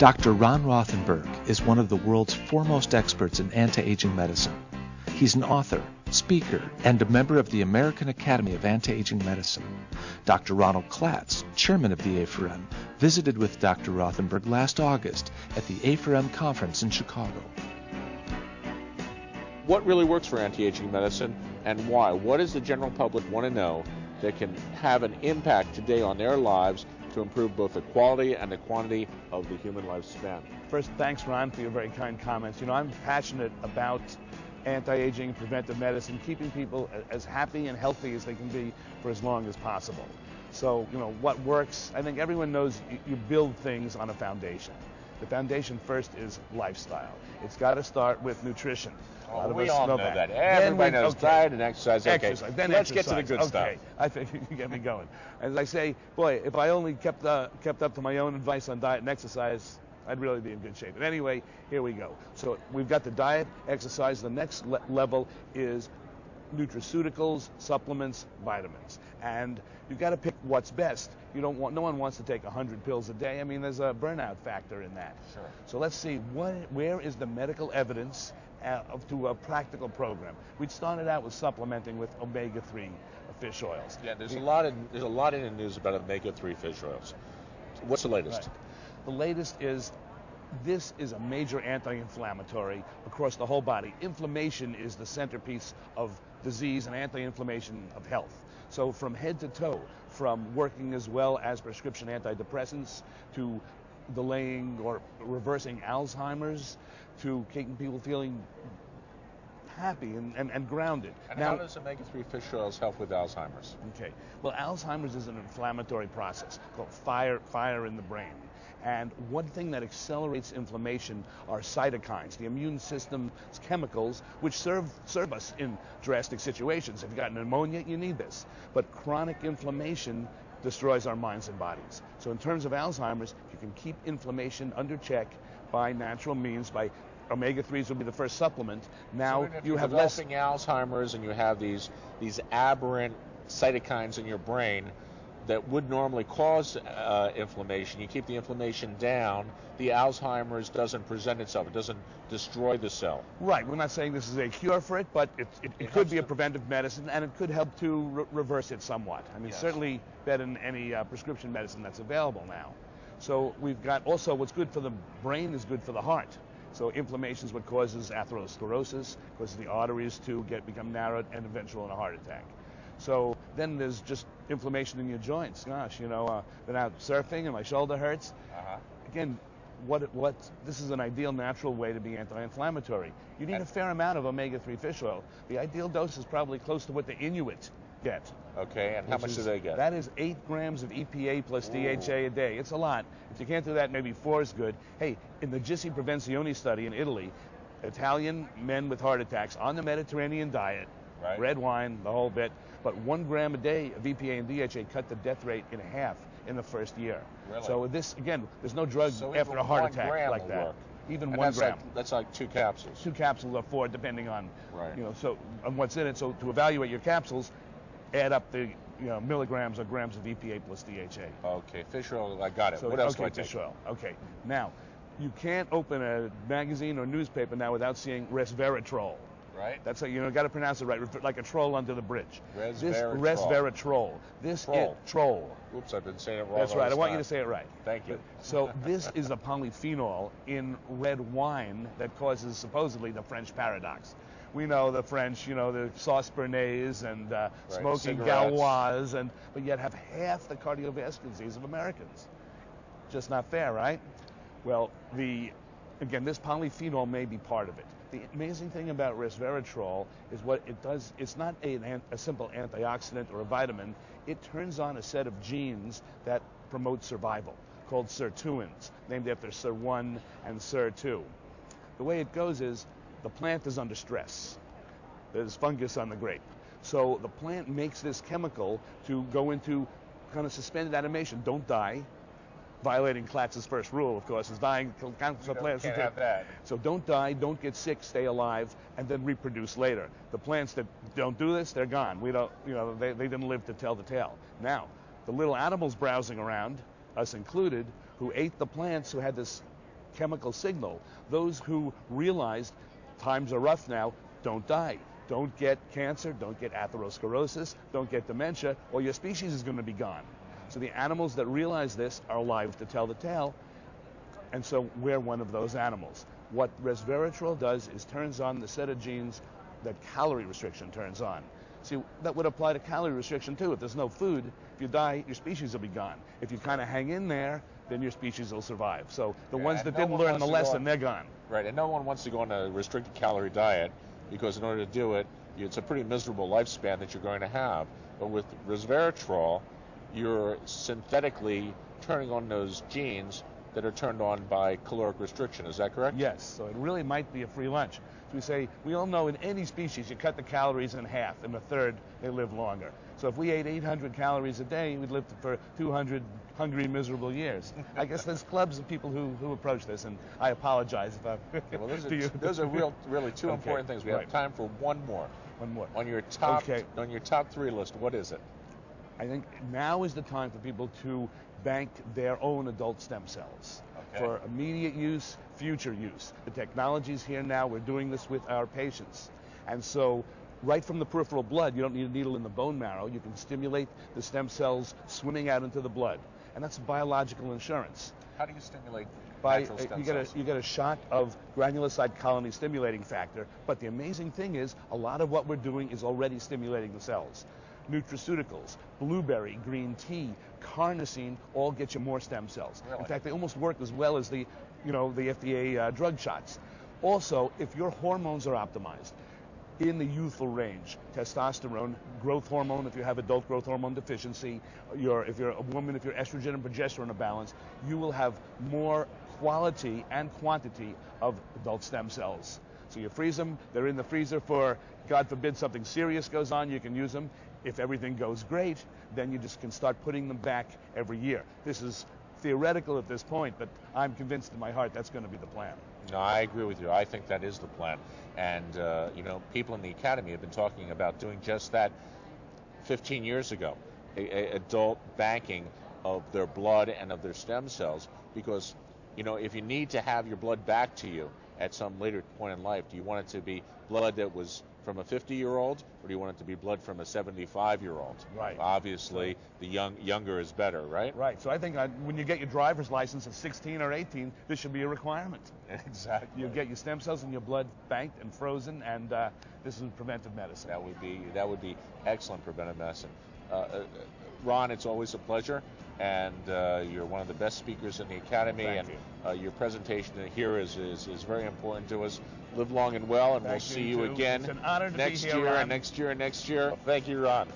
Dr. Ron Rothenberg is one of the world's foremost experts in anti-aging medicine. He's an author, speaker, and a member of the American Academy of Anti-Aging Medicine. Dr. Dr. Klatz, chairman of the A4M, visited with Dr. Rothenberg last August at the A4M conference in Chicago. What really works for anti-aging medicine and why? What does the general public want to know that can have an impact today on their lives to improve both the quality and the quantity of the human lifespan? First, thanks, Ron, for your very kind comments. You know, I'm passionate about anti-aging, preventive medicine, keeping people as happy and healthy as they can be for as long as possible. So, you know, what works, I think everyone knows you build things on a foundation. The foundation first is lifestyle. It's got to start with nutrition. Oh, we all know that. Everybody knows diet and exercise. Okay, then let's exercise. Get to the good stuff. I think you get me going. As I say, boy, if I only kept up to my own advice on diet and exercise, I'd really be in good shape. But anyway, here we go. So we've got the diet, exercise. The next level is nutraceuticals, supplements, vitamins. And you've got to pick what's best. No one wants to take 100 pills a day. I mean, there's a burnout factor in that. Sure. So let's see, where is the medical evidence to a practical program? We'd started out with supplementing with omega-3 fish oils. Yeah, there's a lot in the news about omega-3 fish oils. What's the latest? Right. The latest is this is a major anti-inflammatory across the whole body. Inflammation is the centerpiece of disease and anti-inflammation of health. So from head to toe, from working as well as prescription antidepressants to delaying or reversing Alzheimer's to keeping people feeling happy and grounded. And how does omega-3 fish oils help with Alzheimer's? Okay, well, Alzheimer's is an inflammatory process called fire in the brain. And one thing that accelerates inflammation are cytokines, the immune system's chemicals, which serve us in drastic situations. If you've got pneumonia, you need this. But chronic inflammation destroys our minds and bodies. So in terms of Alzheimer's, you can keep inflammation under check by natural means, by omega-3s will be the first supplement. Now so you have less Alzheimer's and you have these aberrant cytokines in your brain that would normally cause inflammation. You keep the inflammation down, the Alzheimer's doesn't present itself. It doesn't destroy the cell. Right. We're not saying this is a cure for it, but it could be a preventive medicine, and it could help to reverse it somewhat. I mean, yes. Certainly better than any prescription medicine that's available now. So we've got also what's good for the brain is good for the heart. So inflammation is what causes atherosclerosis, causes the arteries to become narrowed, and eventually in a heart attack. So then there's just inflammation in your joints. Gosh, you know, been out surfing and my shoulder hurts. Again, this is an ideal natural way to be anti-inflammatory. You need a fair amount of omega-3 fish oil. The ideal dose is probably close to what the Inuit get. Okay, and how much do they get? That is 8 grams of EPA plus DHA a day. It's a lot. If you can't do that, maybe 4 is good. Hey, in the Gissi Prevenzione study in Italy, Italian men with heart attacks on the Mediterranean diet, right, red wine, the whole bit, but 1 gram a day of EPA and DHA cut the death rate in half in the first year. Really? So this, again, there's no drug after a heart attack like that. Work. Even and 1 gram. That's like 2 capsules. 2 capsules or 4, depending on, right, you know, so on what's in it. So to evaluate your capsules, add up the milligrams or grams of EPA plus DHA. Okay, fish oil, I got it. So, what else do I fish take? oil. Okay, now you can't open a magazine or newspaper now without seeing resveratrol. Right. That's how you got to pronounce it right, like a troll under the bridge. Resveratrol. This troll. is troll. Oops, I've been saying it wrong. That's right. I want you to say it right. Thank you. So this is a polyphenol in red wine that causes supposedly the French paradox. We know the French, you know, the sauce bernaise and smoking gauloise, but yet have half the cardiovascular disease of Americans. Just not fair, right? Well, again, this polyphenol may be part of it. The amazing thing about resveratrol is what it does. It's not a simple antioxidant or a vitamin. It turns on a set of genes that promote survival, called sirtuins, named after SIR1 and SIR2. The way it goes is the plant is under stress. There's fungus on the grape. So the plant makes this chemical to go into kind of suspended animation. Don't die. Violating Klatz's first rule, of course, is dying. Can't have that. So don't die, don't get sick, stay alive, and then reproduce later. The plants that don't do this, they're gone. We don't, you know, they didn't live to tell the tale. Now, the little animals browsing around, us included, who ate the plants, who had this chemical signal. Those who realized times are rough now don't die. Don't get cancer, don't get atherosclerosis, don't get dementia, or your species is going to be gone. So the animals that realize this are alive to tell the tale, and so we're one of those animals. What resveratrol does is turns on the set of genes that calorie restriction turns on. See, that would apply to calorie restriction too. If there's no food, if you die, your species will be gone. If you kind of hang in there, then your species will survive. So the ones that didn't learn the lesson, they're gone. Right, and no one wants to go on a restricted calorie diet, because in order to do it, it's a pretty miserable lifespan that you're going to have. But with resveratrol, you're synthetically turning on those genes that are turned on by caloric restriction. Is that correct? Yes, so it really might be a free lunch. So we say, we all know in any species, you cut the calories in half, and a third, they live longer. So if we ate 800 calories a day, we'd live for 200 hungry, miserable years. I guess there's clubs of people who approach this, and I apologize if I'm... Okay, well, those are really two important things. We have time for one more. One more. On your top 3 list, what is it? I think now is the time for people to bank their own adult stem cells for immediate use, future use. The technology's here now. We're doing this with our patients. And so right from the peripheral blood, you don't need a needle in the bone marrow. You can stimulate the stem cells swimming out into the blood. And that's biological insurance. How do you stimulate natural stem cells? You get a shot of granulocyte colony stimulating factor, but the amazing thing is a lot of what we're doing is already stimulating the cells. Nutraceuticals, blueberry, green tea, carnosine all get you more stem cells. Really? In fact, they almost work as well as the FDA drug shots. Also, if your hormones are optimized in the youthful range, testosterone, growth hormone, if you have adult growth hormone deficiency, if you're a woman, if your estrogen and progesterone are balanced, you will have more quality and quantity of adult stem cells. So you freeze them, they're in the freezer for, God forbid, something serious goes on, you can use them. If everything goes great, then you just can start putting them back every year. This is theoretical at this point, but I'm convinced in my heart that's going to be the plan. No, I agree with you. I think that is the plan. And, people in the academy have been talking about doing just that 15 years ago, adult banking of their blood and of their stem cells, because, if you need to have your blood back to you at some later point in life, do you want it to be blood that was from a 50-year-old, or do you want it to be blood from a 75-year-old? Right. Obviously, the younger is better, right? Right. So I think when you get your driver's license at 16 or 18, this should be a requirement. Exactly. You get your stem cells in your blood banked and frozen, and this is preventive medicine. That would be excellent preventive medicine. Ron, it's always a pleasure, and you're one of the best speakers in the academy. Thank you. Your presentation here is very important to us. Live long and well, and we'll see you again it's an honor to next be here, year Ron. and next year and next year. Well, thank you, Ron.